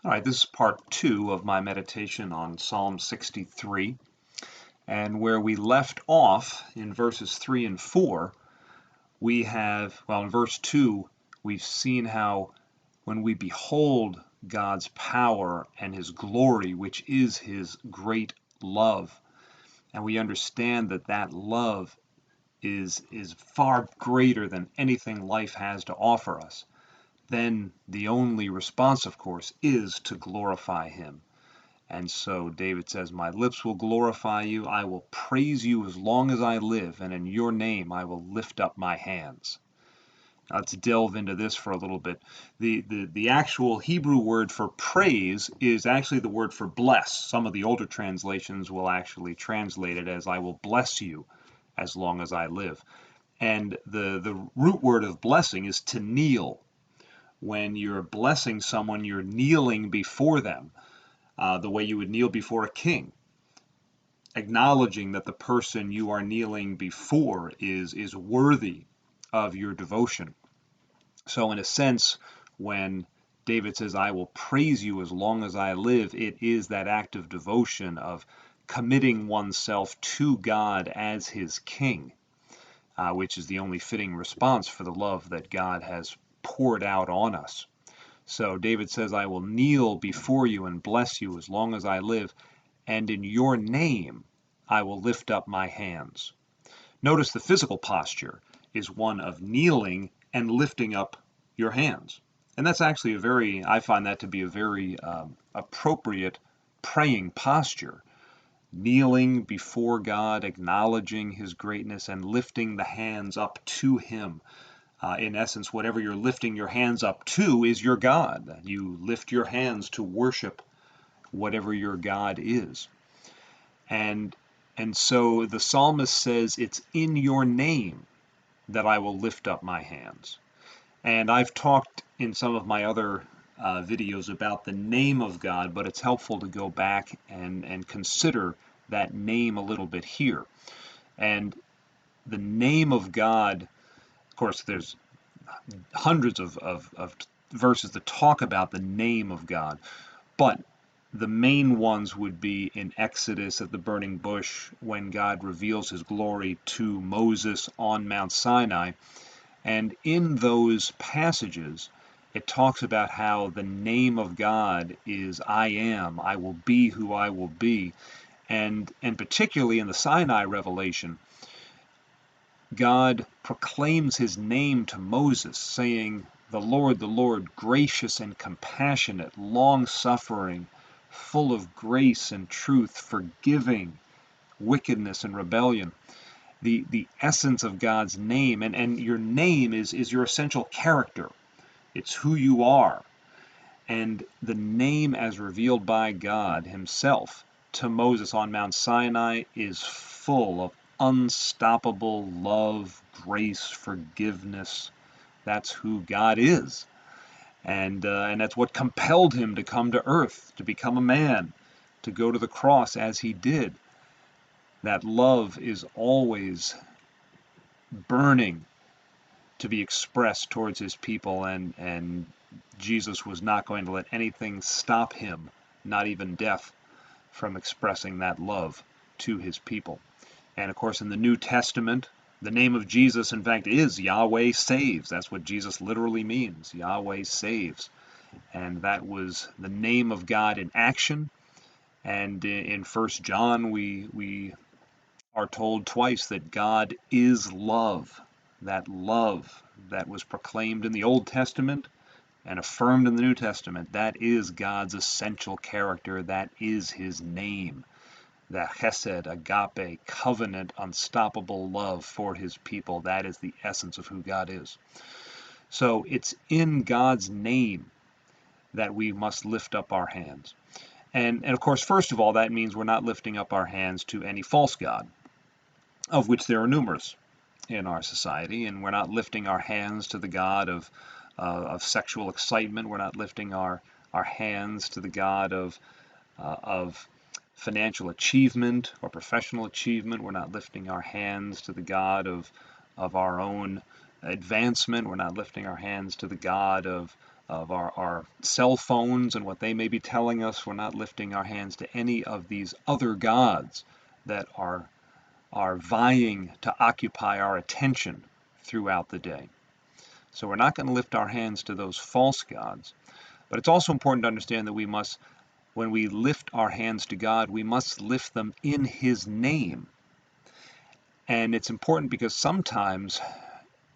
All right, this is part two of my meditation on Psalm 63. And where we left off in verses 3 and 4, in verse 2, we've seen how when we behold God's power and His glory, which is His great love, and we understand that that love is far greater than anything life has to offer us, then the only response, of course, is to glorify Him. And so David says, "My lips will glorify you. I will praise you as long as I live, and in your name I will lift up my hands." Now, let's delve into this for a little bit. The actual Hebrew word for praise is actually the word for bless. Some of the older translations will actually translate it as "I will bless you as long as I live." And the root word of blessing is to kneel. When you're blessing someone, you're kneeling before them, the way you would kneel before a king, acknowledging that the person you are kneeling before is worthy of your devotion. So in a sense, when David says, "I will praise you as long as I live," it is that act of devotion of committing oneself to God as his king, which is the only fitting response for the love that God has poured out on us. So David says, "I will kneel before you and bless you as long as I live, and in your name I will lift up my hands." Notice the physical posture is one of kneeling and lifting up your hands. And that's actually I find that to be a very appropriate praying posture. Kneeling before God, acknowledging His greatness, and lifting the hands up to Him. In essence, whatever you're lifting your hands up to is your God. You lift your hands to worship whatever your God is. And so the psalmist says, "It's in your name that I will lift up my hands." And I've talked in some of my other videos about the name of God, but it's helpful to go back and consider that name a little bit here. And the name of God, of course, there's hundreds of verses that talk about the name of God, but the main ones would be in Exodus at the burning bush when God reveals His glory to Moses on Mount Sinai. And in those passages, it talks about how the name of God is "I am," "I will be who I will be." And particularly in the Sinai revelation, God proclaims His name to Moses, saying, the Lord, gracious and compassionate, long-suffering, full of grace and truth, forgiving wickedness and rebellion." The essence of God's name, and your name is your essential character. It's who you are. And the name as revealed by God Himself to Moses on Mount Sinai is full of unstoppable love, grace, forgiveness. That's who God is. And that's what compelled Him to come to earth, to become a man, to go to the cross as He did. That love is always burning to be expressed towards His people, and Jesus was not going to let anything stop Him, not even death, from expressing that love to His people. And of course, in the New Testament, the name of Jesus, in fact, is Yahweh saves. That's what Jesus literally means. Yahweh saves. And that was the name of God in action. And in 1 John, we are told twice that God is love. That love that was proclaimed in the Old Testament and affirmed in the New Testament, that is God's essential character. That is His name. The chesed, agape, covenant, unstoppable love for His people. That is the essence of who God is. So it's in God's name that we must lift up our hands. And of course, first of all, that means we're not lifting up our hands to any false god, of which there are numerous in our society. And we're not lifting our hands to the god of sexual excitement. We're not lifting our hands to the god of financial achievement or professional achievement. We're not lifting our hands to the god of our own advancement. We're not lifting our hands to the god of our cell phones and what they may be telling us. We're not lifting our hands to any of these other gods that are vying to occupy our attention throughout the day. So we're not going to lift our hands to those false gods. But it's also important to understand that we must, when we lift our hands to God, we must lift them in His name. And it's important because sometimes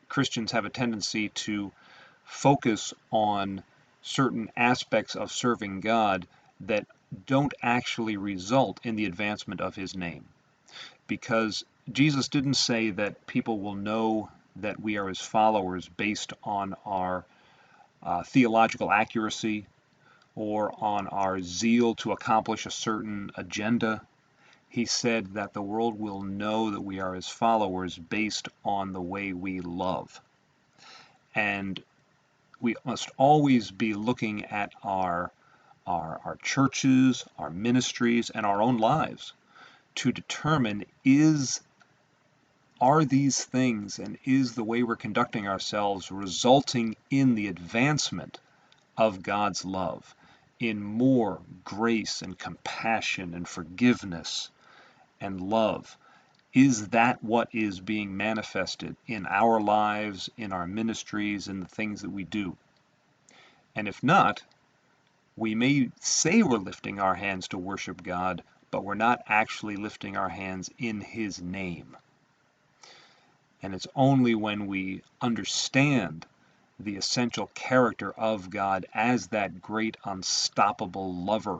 Christians have a tendency to focus on certain aspects of serving God that don't actually result in the advancement of His name. Because Jesus didn't say that people will know that we are His followers based on our theological accuracy or on our zeal to accomplish a certain agenda. He said that the world will know that we are His followers based on the way we love. And we must always be looking at our churches, our ministries, and our own lives to determine are these things and is the way we're conducting ourselves resulting in the advancement of God's love, in more grace and compassion and forgiveness and love? Is that what is being manifested in our lives, in our ministries, in the things that we do? And if not, we may say we're lifting our hands to worship God, but we're not actually lifting our hands in His name. And it's only when we understand the essential character of God as that great unstoppable lover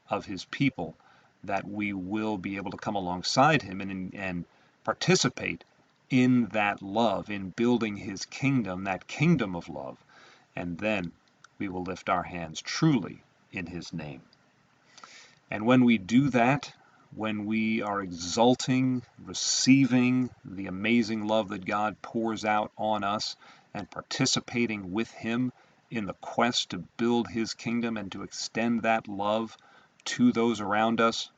of His people that we will be able to come alongside Him and participate in that love, in building His kingdom, that kingdom of love. And then we will lift our hands truly in His name. And when we do that, when we are exulting, receiving the amazing love that God pours out on us and participating with Him in the quest to build His kingdom and to extend that love to those around us,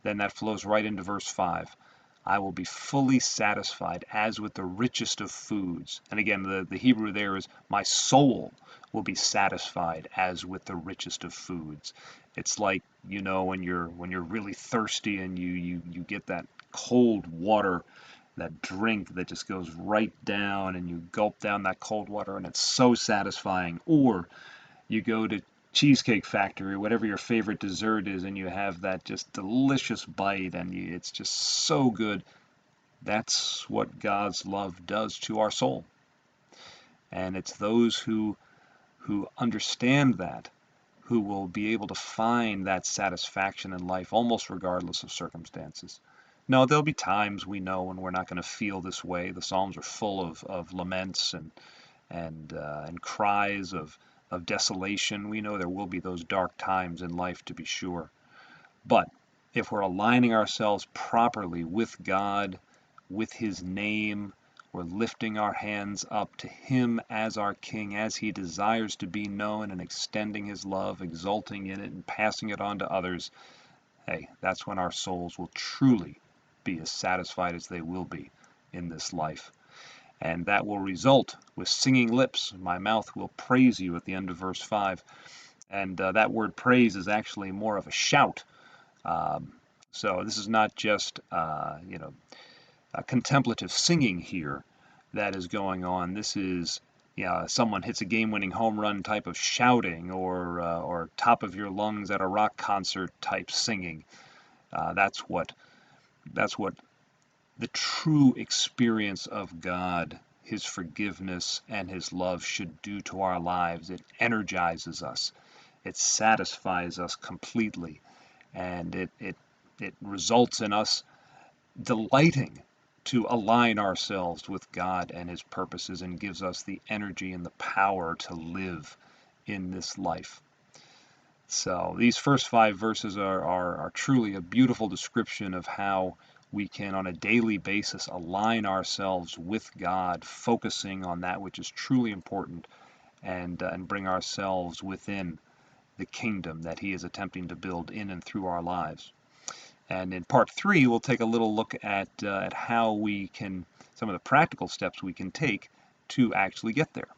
then that flows right into verse 5. I will be fully satisfied as with the richest of foods. And again, the Hebrew there is my soul will be satisfied as with the richest of foods. It's like, when you're really thirsty and you get that cold water, that drink that just goes right down and you gulp down that cold water and it's so satisfying. Or you go to Cheesecake Factory, whatever your favorite dessert is, and you have that just delicious bite and it's just so good. That's what God's love does to our soul. And it's those who understand that who will be able to find that satisfaction in life almost regardless of circumstances. No, there'll be times we know when we're not going to feel this way. The Psalms are full of laments and cries of desolation. We know there will be those dark times in life, to be sure. But if we're aligning ourselves properly with God, with His name, we're lifting our hands up to Him as our King, as He desires to be known, and extending His love, exulting in it, and passing it on to others, that's when our souls will truly be as satisfied as they will be in this life. And that will result with singing lips. My mouth will praise you at the end of verse 5. And that word praise is actually more of a shout. So this is not just, a contemplative singing here that is going on. This is, someone hits a game-winning home run type of shouting, or top of your lungs at a rock concert type singing. That's what the true experience of God, His forgiveness and His love should do to our lives. It energizes us. It satisfies us completely. And it results in us delighting to align ourselves with God and His purposes, and gives us the energy and the power to live in this life. So these first 5 verses are truly a beautiful description of how we can on a daily basis align ourselves with God, focusing on that which is truly important, and bring ourselves within the kingdom that He is attempting to build in and through our lives. And in part 3, we'll take a little look at how we can, some of the practical steps we can take to actually get there.